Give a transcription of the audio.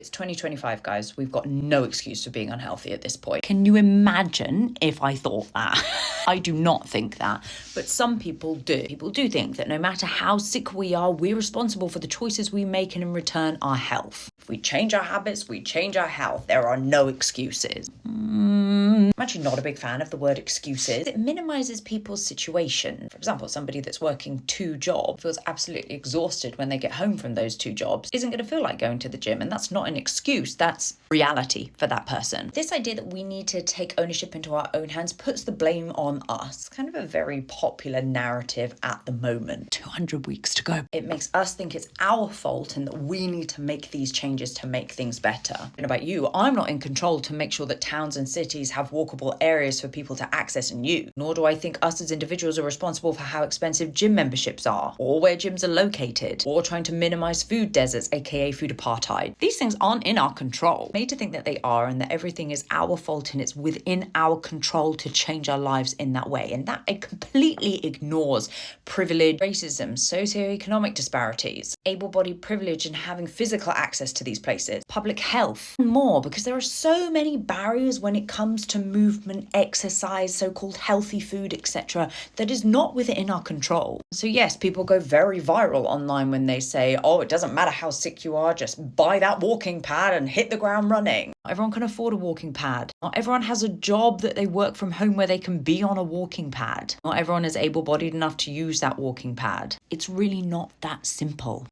It's 2025, guys. We've got no excuse for being unhealthy at this point. Can you imagine if I thought that? I do not think that, but some people do. People do think that no matter how sick we are, we're responsible for the choices we make and in return our health. If we change our habits, we change our health. There are no excuses. I'm actually not a big fan of the word excuses. It minimizes people's situation. For example, somebody that's working 2 jobs feels absolutely exhausted when they get home from those 2 jobs, isn't going to feel like going to the gym, and that's not an excuse, that's reality for that person. This idea that we need to take ownership into our own hands puts the blame on us. Kind of a very popular narrative at the moment. 200 weeks to go. It makes us think it's our fault and that we need to make these changes to make things better. And about you, I'm not in control to make sure that towns and cities have walkable areas for people to access and use. Nor do I think us as individuals are responsible for how expensive gym memberships are, or where gyms are located, or trying to minimize food deserts, aka food apartheid. These things aren't in our control. Made to think that they are, and that everything is our fault and it's within our control to change our lives in that way. And that it completely ignores privilege, racism, socioeconomic disparities, able-bodied privilege and having physical access to these places, public health, and more, because there are so many barriers when it comes to movement, exercise, so-called healthy food, etc., that is not within our control. So yes, people go very viral online when they say, oh, it doesn't matter how sick you are, just buy that walking pad and hit the ground running. Not everyone can afford a walking pad. Not everyone has a job that they work from home where they can be on a walking pad. Not everyone is able-bodied enough to use that walking pad. It's really not that simple.